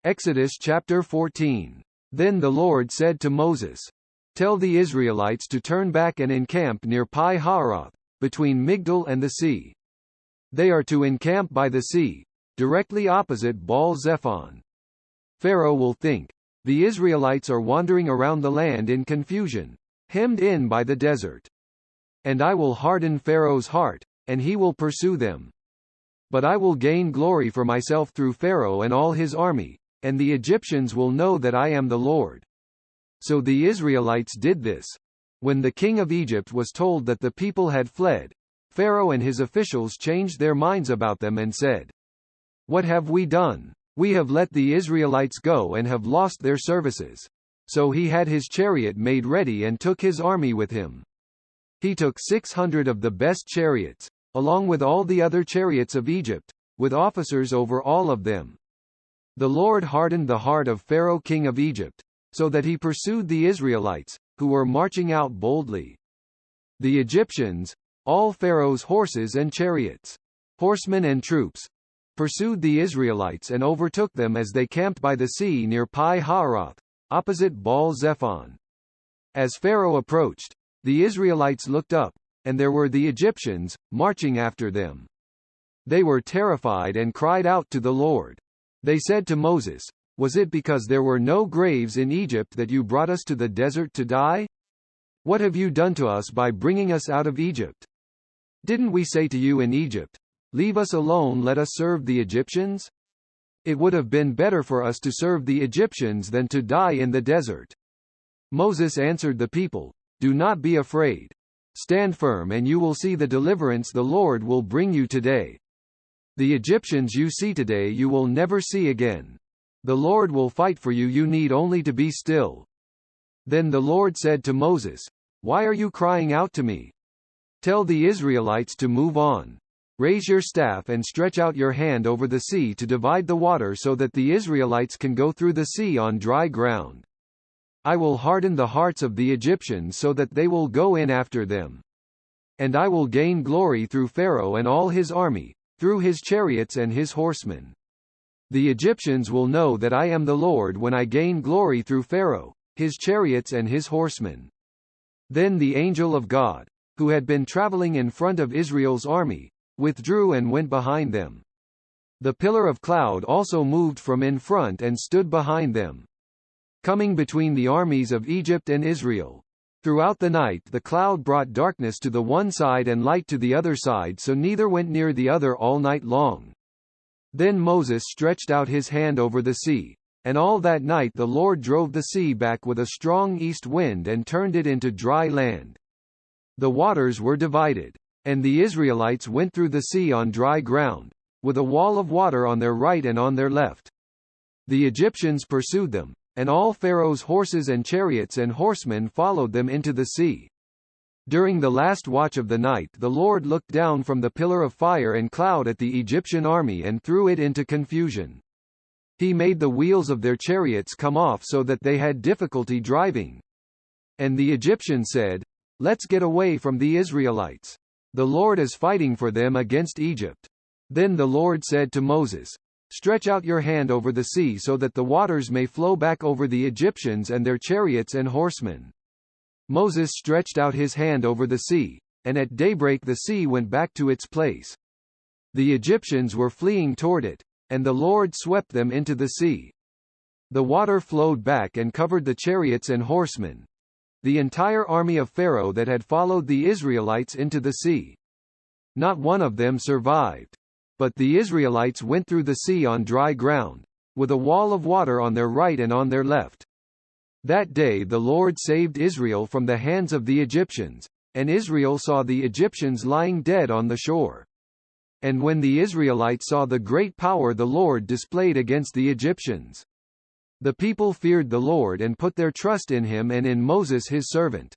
Exodus chapter 14. Then the Lord said to Moses, "Tell the Israelites to turn back and encamp near Pi Hahiroth, between Migdol and the sea. They are to encamp by the sea, directly opposite Baal Zephon. Pharaoh will think, the Israelites are wandering around the land in confusion, hemmed in by the desert. And I will harden Pharaoh's heart, and he will pursue them. But I will gain glory for myself through Pharaoh and all his army, and the Egyptians will know that I am the Lord." So the Israelites did this. When the king of Egypt was told that the people had fled, Pharaoh and his officials changed their minds about them and said, "What have we done? We have let the Israelites go and have lost their services." So he had his chariot made ready and took his army with him. He took 600 of the best chariots, along with all the other chariots of Egypt, with officers over all of them. The Lord hardened the heart of Pharaoh king of Egypt, so that he pursued the Israelites, who were marching out boldly. The Egyptians, all Pharaoh's horses and chariots, horsemen and troops, pursued the Israelites and overtook them as they camped by the sea near Pi Hahiroth, opposite Baal Zephon. As Pharaoh approached, the Israelites looked up, and there were the Egyptians, marching after them. They were terrified and cried out to the Lord. They said to Moses, "Was it because there were no graves in Egypt that you brought us to the desert to die? What have you done to us by bringing us out of Egypt? Didn't we say to you in Egypt, 'Leave us alone, let us serve the Egyptians'? It would have been better for us to serve the Egyptians than to die in the desert." Moses answered the people, "Do not be afraid. Stand firm and you will see the deliverance the Lord will bring you today. The Egyptians you see today you will never see again. The Lord will fight for you, you need only to be still." Then the Lord said to Moses, "Why are you crying out to me? Tell the Israelites to move on. Raise your staff and stretch out your hand over the sea to divide the water so that the Israelites can go through the sea on dry ground. I will harden the hearts of the Egyptians so that they will go in after them. And I will gain glory through Pharaoh and all his army, through his chariots and his horsemen. The Egyptians will know that I am the Lord when I gain glory through Pharaoh, his chariots and his horsemen." Then the angel of God, who had been traveling in front of Israel's army, withdrew and went behind them. The pillar of cloud also moved from in front and stood behind them, coming between the armies of Egypt and Israel. Throughout the night the cloud brought darkness to the one side and light to the other side, so neither went near the other all night long. Then Moses stretched out his hand over the sea, and all that night the Lord drove the sea back with a strong east wind and turned it into dry land. The waters were divided, and the Israelites went through the sea on dry ground, with a wall of water on their right and on their left. The Egyptians pursued them, and all Pharaoh's horses and chariots and horsemen followed them into the sea. During the last watch of the night the Lord looked down from the pillar of fire and cloud at the Egyptian army and threw it into confusion. He made the wheels of their chariots come off so that they had difficulty driving. And the Egyptians said, "Let's get away from the Israelites. The Lord is fighting for them against Egypt." Then the Lord said to Moses, "Stretch out your hand over the sea so that the waters may flow back over the Egyptians and their chariots and horsemen." Moses stretched out his hand over the sea, and at daybreak the sea went back to its place. The Egyptians were fleeing toward it, and the Lord swept them into the sea. The water flowed back and covered the chariots and horsemen, the entire army of Pharaoh that had followed the Israelites into the sea. Not one of them survived. But the Israelites went through the sea on dry ground, with a wall of water on their right and on their left. That day the Lord saved Israel from the hands of the Egyptians, and Israel saw the Egyptians lying dead on the shore. And when the Israelites saw the great power the Lord displayed against the Egyptians, the people feared the Lord and put their trust in him and in Moses his servant.